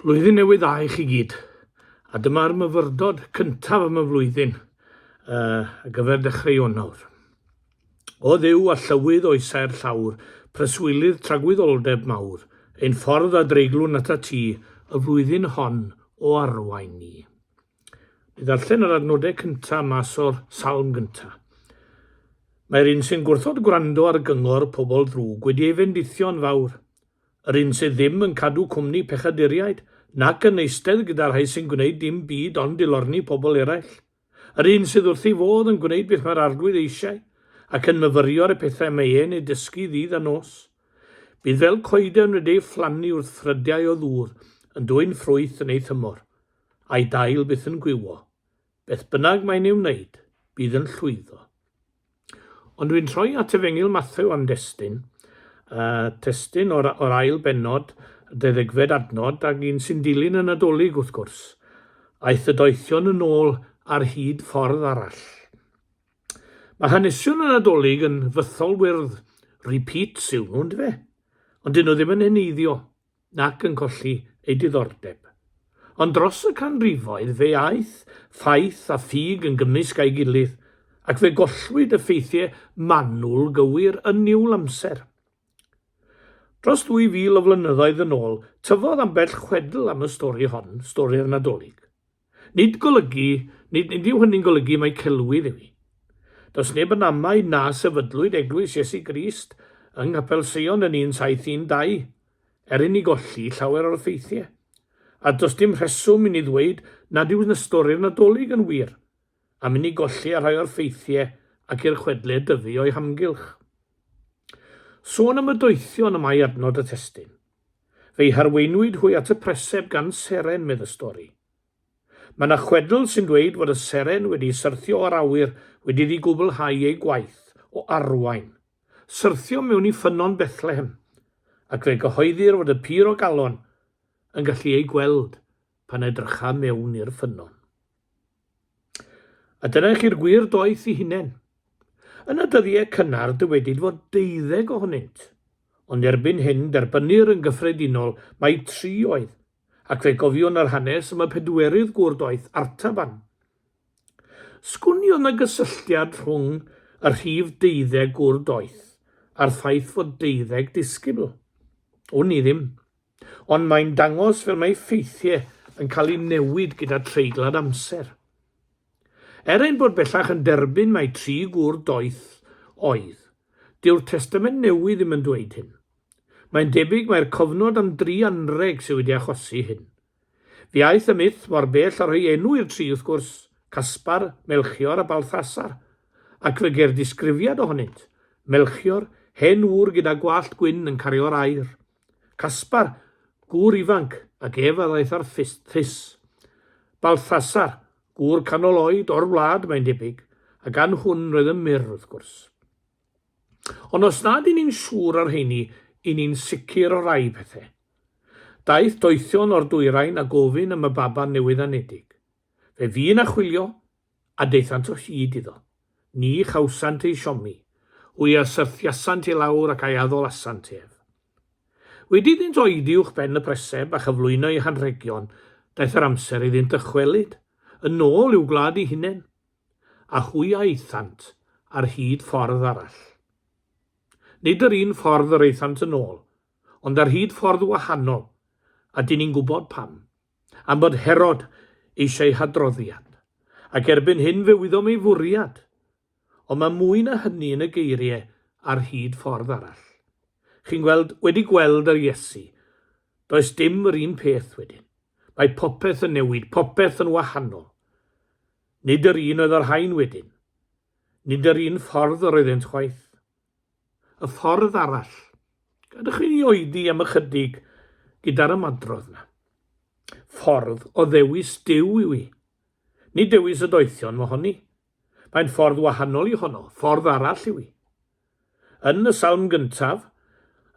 Blwyddyn newydd dda i chi gyd, a dyma'r myfyrdod cyntaf am y flwyddyn ar gyfer dechrau Ionawr. O ddiw a llywydd oesau'r llawr, preswylydd tragwyddoldeb mawr, ein ffordd a dreiglwn at y tŷ, y flwyddyn hon o arwain ni. Ni ddarllen yr adnodau cyntaf mas o'r salm gyntaf. Mae'r un sy'n gwrthod gwrando ar gyngor pobl ddrwg wedi ei fendithio'n fawr. Yr un sydd ddim yn cadw cwmni pechaduriaid, nac yn eistedd gyda'r rhai sy'n gwneud dim byd ond dilorni pobl eraill. Yr un sydd wrth ei fodd yn gwneud beth mae'r arglwydd eisiau, ac yn myfyrio'r pethau meien ei dysgu ddydd a nos. Bydd fel coeden wedi ei fflannu wrth ffrydiau o ddŵr, yn dwy'n ffrwyth yn ei thymor, a'i dail byth yn gwywo. Beth bynnag mae'n ei wneud, bydd yn llwyddo. Ond dwi'n troi at Efengil Mathew am destun, testun o'r ail benod, 12fed adnod, ac un sy'n dilyn y Nadolig wrth gwrs. Aeth y doethion yn ôl ar hyd Ffordd Arall. Mae hanesion y Nadolig yn fythol wyrdd, repeats yw nhw, ynddo fe? Ond dyn nhw ddim yn heneiddio, nac yn colli ei diddordeb. Ond dros y canrifoedd fe aeth ffaith a ffug yn gymysg a'i gilydd, ac fe gollwyd y ffeithiau manwl gywir yn niwl amser. Dros 2000 o flynyddoedd yn ôl, tyfodd ambell chwedl am y stori hon, stori'r Nadolig. Nid yw hynny'n golygu mai celwydd yw hi. Does neb yn amau na sefydlwyd eglwys Iesu Grist yng Nghapel Sion yn 1712, i ni golli llawer o'r ffeithiau. A does dim rheswm i ni ddweud nad yw'n stori'r Nadolig yn wir, am i ni golli a rhai o'r ffeithiau ac i'r chwedlau dyfu o'i hamgylch. Sôn am y doethion am ai adnod y testun. Fe'i harweinwyd hwy at y preseb gan seren medd y stori. Mae yna chwedl sy'n dweud fod y seren wedi syrthio o'r awyr wedi ddigwblhau ei gwaith o arwain. Syrthio mewn i ffynon Bethlehem, ac fe gyhoeddir fod y pur o galon yn gallu ei gweld pan edrycha mewn i'r ffynon. A dyna chi'r gwir doeth i hunain. Yn y dyddiau cynnar dywedid fod 12 ohonynt, ond erbyn hyn derbynir yn gyffredinol mae 3 oedd, ac fe gofiwn yr hanes am y 4ydd gŵr doeth Artaban. Sgwniodd na gysylltiad rhwng y rhif 12 gŵr doeth a'r ffaith fod 12 disgybl. O ni ddim, ond mae'n dangos fel mae ffeithiau yn cael ei newid gyda treiglad amser. Ein bod bellach yn derbyn mai 3 gŵr doeth oedd, dyw'r Testament Newydd ddim yn dweud hyn. Mae'n debyg mae'r cofnod am 3 anreg sydd wedi achosi hyn. Fe aeth y myth mor bell a rhoi enw i'r 3 wrth gwrs, Caspar, Melchior a Balthasar, ac fe ger disgrifiad ohonynt, Melchior, hen wr gyda gwallt gwyn yn cario'r air. Caspar, gŵr ifanc, ac ef a ddaeth ar thys. Balthasar, gŵr canol oed o'r wlad mae'n debyg, a gan hwn roedd y myr wrth gwrs. Ond os nad ni'n siŵr ar heini, ni'n sicr o rai pethau. Daeth doethion o'r dwyrain a gofyn am y baban newydd anedig. Fe fi'n achwilio a deithant o hyd iddo. Ni chawsant ei siomi, hwy a syrthiasant ei lawr ac ai addolasant ef. Wedi iddynt oedi uwch ben y preseb a chyflwyno ei hanregion, daeth yr amser iddynt dychwelyd, yn ôl i'w gwlad ei hunain, a hwy a eithant ar hyd Ffordd Arall. Nid yr un ffordd yr eithant yn ôl, ond ar hyd ffordd wahanol, a dyn ni'n gwybod pam, am bod Herod eisiau hadroddiad, ac erbyn hyn fe wyddom ei fwriad, ond mae mwy na hynny yn y geiriau ar hyd Ffordd Arall. Chi'n wedi gweld yr Iesu, does dim yr un peth wedyn. Mae popeth yn newid, popeth yn wahanol. Nid yr un oedd yr hain wedyn. Nid yr un ffordd yr oeddent chwaith. Y Ffordd Arall. Gadwch chi ni oedi am ychydig gyda'r ymadrodd na. Ffordd o ddewis Duw yw hi. Nid dewis y doethion mohoni. Mae'n ffordd wahanol i honno, ffordd arall yw hi. Yn y salm gyntaf,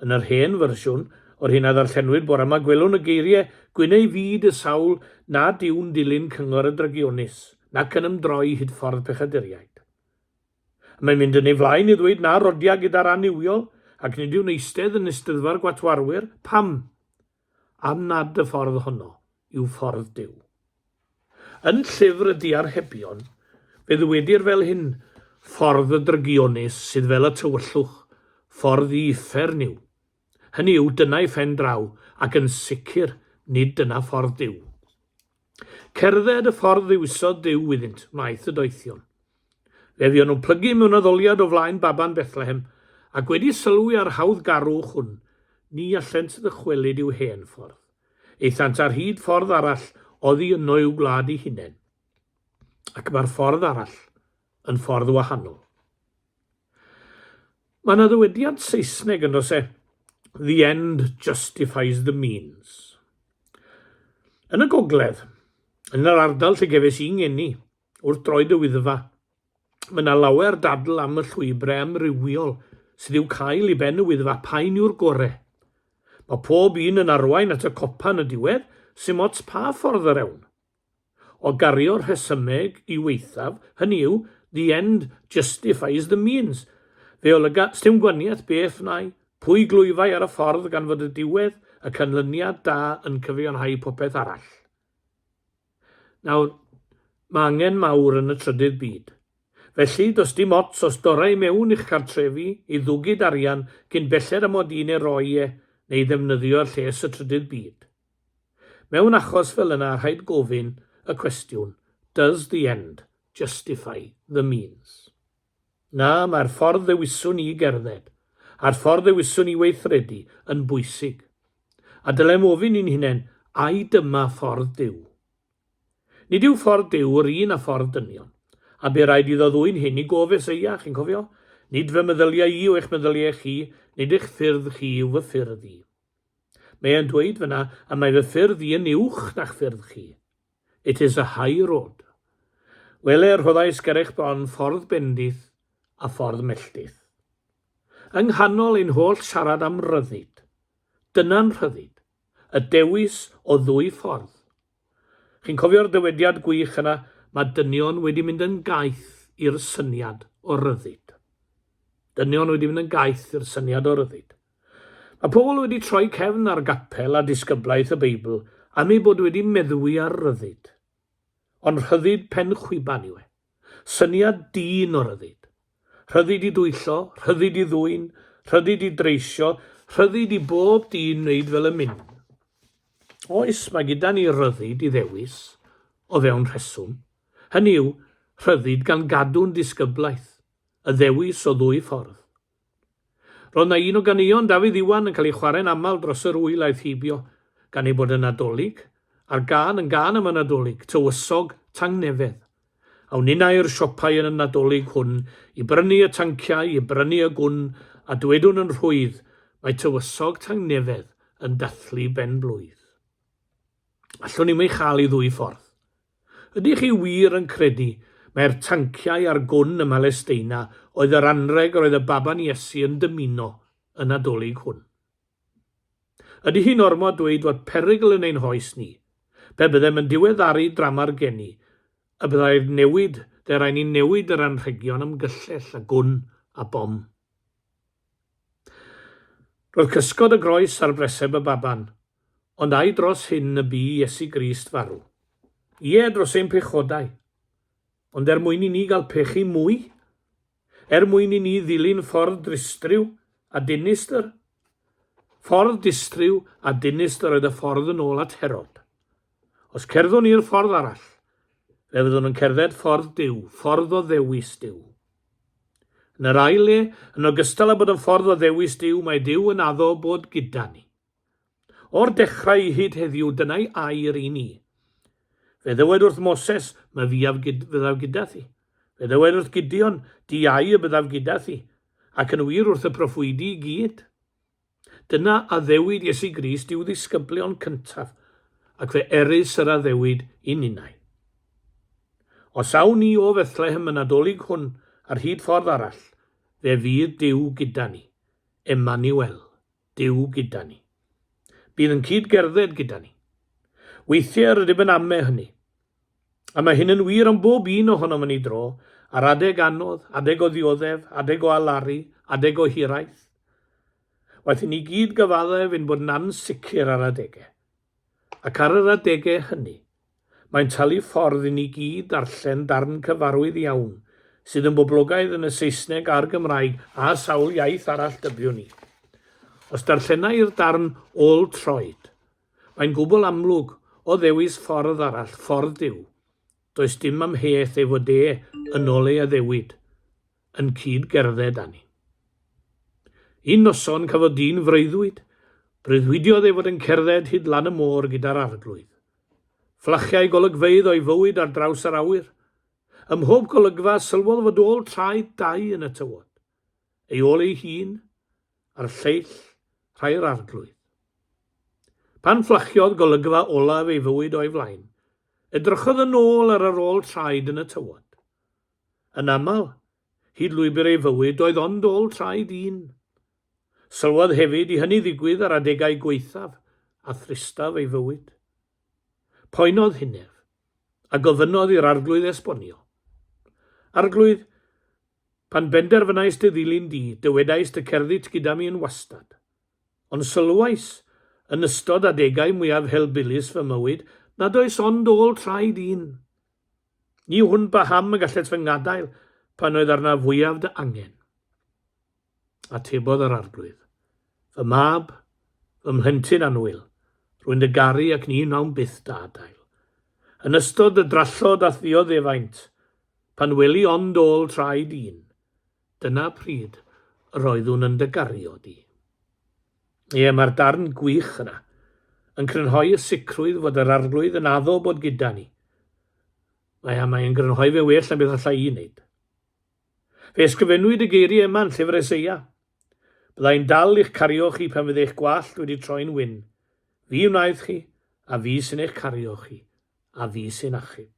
yn yr hen fersiwn, o'r hyn a ddarllenwyd bore yma, gwelwn y geiriau, gwyneu fyd y sawl na diwn dilyn cyngor y dragionis, nac yn ymdroi hyd ffordd pechaduriaid. Mae'n mynd yn ei flaen i ddweud na rodia gyda'r aniwiol, ac nid yw'n eistedd yn eisteddfa'r gwatwarwyr, pam? am nad y ffordd honno yw ffordd Duw. Yn llyfr y diarhebion, fe ddywedir fel hyn, ffordd y drygionus sydd fel y tywyllwch, ffordd i uffern yw. Hynny yw, dyna'i phen draw, ac yn sicr nid dyna ffordd Duw. Cerdded y ffordd ddiwysod Duw iddynt, wnaeth y doethion. Fe fuon nhw'n plygu mewn addoliad o flaen baban Bethlehem, ac wedi sylwi ar hawdd garwch hwn, ni allent ddychwelyd i'w hen ffordd. Eithant ar hyd ffordd arall oddi yno i'w gwlad ei hunain. Ac mae'r ffordd arall yn ffordd wahanol. Mae yna ddywediad Saesneg yn oes e, the end justifies the means. Yn y gogledd, yn yr ardal lle gefes i'n ngeni, wrth droed y wyddfa, mae yna lawer dadl am y llwybrau amrywiol sydd i'w cael i ben y wyddfa paen yw'r gorau. Mae pob un yn arwain at y copa yn y diwedd sy'n ots pa ffordd yr ewn. O gario rhesymeg i weithaf, hynny yw, the end justifies the means. Fe olyga, stym gwaniaeth beth nai, pwy glwyfau ar y ffordd gan fod y diwedd y canlyniad da yn cyfiawnhau popeth arall. Nawr, mae angen mawr yn y trydydd byd. Felly, does dim ots os dorau mewn i'ch cartrefi i ddwgyd arian cyn belled am mod un eroi neu ddefnyddio'r lles y trydydd byd. Mewn achos fel yna, rhaid gofyn y cwestiwn, does the end justify the means? Na, mae'r ffordd ddewiswn i gerdded, a'r ffordd ddewiswn i weithredu yn bwysig. A dylem ofyn i'n hunain, ai dyma ffordd Duw? Nid yw ffordd Duw yr un a ffordd dynion, a be rhaid iddo ddwy'n hyn i gofes eia, chi'n cofio? Nid fy meddyliau i o eich meddyliau chi, nid eich ffyrdd chi yw fy ffyrdd i. Mae e'n dweud fyna, a mae fy ffyrdd i yn uwch na'ch ffyrdd chi. It is a high road. Weler rhoddais gerech bron ffordd bendith a ffordd melltith. Yng nghanol ein holl siarad am ryddid, dyna'n rhyddid, y dewis o ddwy ffordd. Chi'n cofio'r dywediad gwych yna, mae dynion wedi mynd yn gaeth i'r syniad o ryddid. Dynion wedi mynd yn gaeth i'r syniad o ryddid. Mae pobl wedi troi cefn ar gapel a disgyblaeth y Beibl am ei bod wedi meddwi ar ryddid. Ond rhyddid pen chwiban yw e. Syniad dyn o ryddid. Rhyddid i dwyllo, rhyddid i ddwyn, rhyddid i dreisio, rhyddid i bob dyn wneud fel y mynd. Oes, mae gyda ni ryddid i ddewis o fewn rheswm. Hynny yw, rhyddid gan gadw'n disgyblaeth, y ddewis o ddwy ffordd. Roedd na un o ganeuon Dafydd Iwan yn cael ei chwarae'n aml dros yr wyl aeth hibio, gan ei bod yn nadolig, a'r gan yn gan am y nadolig, tywysog tangnefedd. Awn unna i'r siopau yn y nadolig hwn, i brynu y tanciau, i brynu y gwn, a dwedwn yn rhwydd, mae tywysog tangnefedd yn dathlu ben blwydd. Allwn ni'n ei chael i ddwy ffordd. Ydych chi wir yn credu mae'r tanciau a'r gwn ym Malesteina oedd yr anreg roedd y baban Iesu yn dymuno yn nadolig hwn? Ydy hi'n ormod dweud fod perygl yn ein hoes ni, be byddem yn diweddaru drama'r geni, y byddai'r newid, de rai ni'n newid yr anrhegion ymgyllell a gwn a bom. Roedd cysgod y groes ar breseb y baban, ond ai dros hyn y bu Iesu Grist farw. Ie, dros ein pechodau, ond mwyn i ni gael pechu mwy, mwyn i ni ddilyn ffordd dristriw a dinistyr. Ffordd distriw a dinistyr oedd y ffordd yn ôl at Herod. Os cerddwn ni'r ffordd arall, fe fyddwn yn cerdded ffordd Duw, ffordd o ddewis Duw. Yn yr ail le, yn ogystal â bod yn ffordd o ddewis Duw, mae Duw yn addo bod gyda ni. O'r dechrau i hyd heddiw, dyna'i air i ni. Fe ddywed wrth Moses, mae fyddaf gyda thi. Fe ddywed wrth Gideon, di ai y byddaf gyda thi, ac yn wir wrth y proffwydi i gyd. Dyna addewid Iesu Grist yw ddisgyblion cyntaf, ac fe erys yr addewid i ninnau. Os awn ni o Fethlehem yn nadolig hwn ar hyd ffordd arall, fe fydd Duw gyda ni. Emmanuel, Duw gyda ni. Bydd yn cyd gerdded gyda ni. Weithiau rydym yn ame hynny. A mae hyn yn wir am bob un ohonom yn ei dro, ar adeg anodd, adeg o ddioddef, adeg o alaru, adeg o hiraeth. Waeth i ni gyd gyfaddef yn bod yn ansicr ar adegau. Ac ar yr adegau hynny, mae'n talu ffordd i ni gyd darllen darn cyfarwydd iawn sydd yn boblogaidd yn y Saesneg a'r Gymraeg a sawl iaith arall dybiwn ni. Os darllenai'r darn ôl troed, mae'n gwbl amlwg o ddewis ffordd arall, ffordd Duw. Does dim amheth ei fod yn ôl ei addewid, yn cyd gerdded â ni. Un noson cafodd dyn freuddwyd, breuddwydiodd ei fod yn cerdded hyd lan y môr gyda'r arglwydd. Fflachiau golygfeydd o'i fywyd ar draws yr awyr. Ym mhob golygfa sylwodd fod ôl traed dau yn y tywod. Ei ôl ei hun, a'r lleill rhai'r arglwydd. Pan fflachiodd golygfa olaf ei fywyd o'i flaen, edrychodd yn ôl ar yr ôl traed yn y tywod. Yn aml, hyd lwybr ei fywyd oedd ond ôl traed un. Sylwodd hefyd i hynny ddigwydd ar adegau gweithaf a thristaf ei fywyd. Poenodd hinef, a gofynodd i'r arglwydd esbonio. Arglwydd, pan benderfynais dy ddilyn di, dywedais dy cerddi gyda mi yn wastad. Ond sylwais, yn ystod adegau mwyaf helbilus fy mywyd, nad oes ond ôl traed un. Ni hwn baham y gallet fy ngadael pan oedd arna fwyaf dy angen. Atebodd yr arglwydd. Fy mab, fy mhlentyn anwyl, rwy'n dy garu ac ni wnawn byth dy adael. Yn ystod y drallod a ddioddefaint, pan weli ond ôl traed un, dyna pryd roeddwn yn dy gario di. Mae'r darn gwych yna yn crynhoi y sicrwydd fod yr arglwydd yn addo bod gyda ni. Mae'n grynhoi fe well na beth allai i wneud. Fe ysgrifennwyd y geiriau yma'n llyfr Eseia. Byddai'n dal i'ch cario chi pan fydd eich gwallt wedi troi'n wyn. Fi wnaeth chi, a fi sy'n eich cario chi, a fi sy'n achub.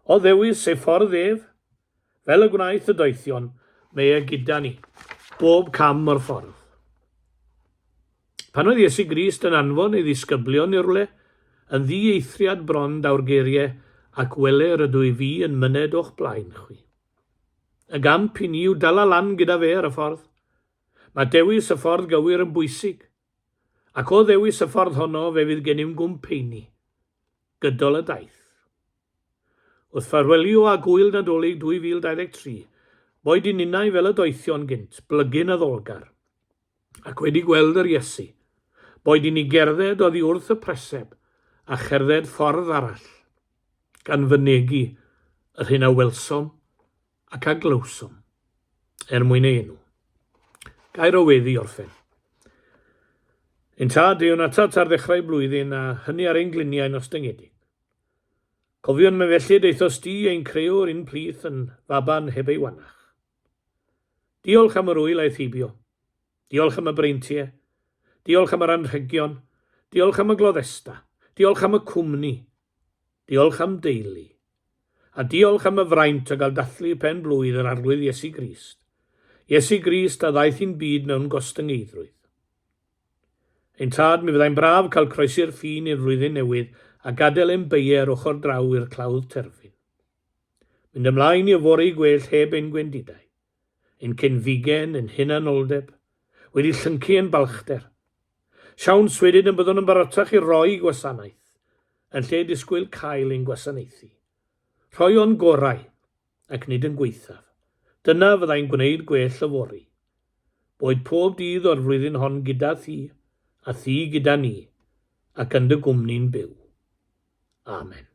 O ddewis ei ffordd ef, fel y gwnaeth y doethion, mae e gyda ni, bob cam o'r ffordd. Pan oedd Iesu Grist yn anfon ei ddisgyblion i'r rwle, yn ddieithriad bron daw'r geiriau ac weler ydw i fi yn myned o'ch blaen chwi. Y gamp i ni yw dala lan gyda fe ar y ffordd. Mae dewis y ffordd gywir yn bwysig, ac o ddewis y ffordd honno fe fydd gennym gwmpeini, gydol y daith. Wrth ffarwelio a gwyl Nadolig 2023, boed i'n unau fel y doethion gynt, blygyn y ddolgar, ac wedi gweld yr Iesu, boed i'n ei gerdded oddi wrth y preseb a cherdded ffordd arall, gan fynegu yr hyn a welsom ac a glywsom, mwyn ei enw. Gair o weddi orffen. Ein tad yw'n atat ar ddechrau blwyddyn a hynny ar ein gliniau nos dyngedig. Cofion me felly deithos di ein creuwr un plith yn faban heb ei wanach. Diolch am yr wyl a'i thibio. Diolch am y breintiau. Diolch am yr anrhegion. Diolch am y gloddesta. Diolch am y cwmni. Diolch am deulu. A diolch am y fraint o gael dathlu pen blwydd yr arglwydd Iesu Grist. Iesu Grist a ddaeth i'n byd mewn gostyngeidrwydd. Ein tad, mi fyddai'n braf cael croesi'r ffin i'r flwyddyn newydd a gadael ein beier ochr draw i'r clawdd terfyn. Mynd ymlaen i ofori gwell heb ein gwendidau. Ein cenfigen, ein hunanoldeb, wedi llyncu yn balchder. Siawn swedyn yn byddwn yn barotach i roi gwasanaeth, yn lle disgwyl cael ein gwasanaethu. Rhoi o'n gorau, ac nid yn gweithaf. Dyna fyddai'n gwneud gwell ofori. Boed pob dydd o'r flwyddyn hon gyda thi, a thi gyda ni, ac yn dy gwmni'n byw. Amen.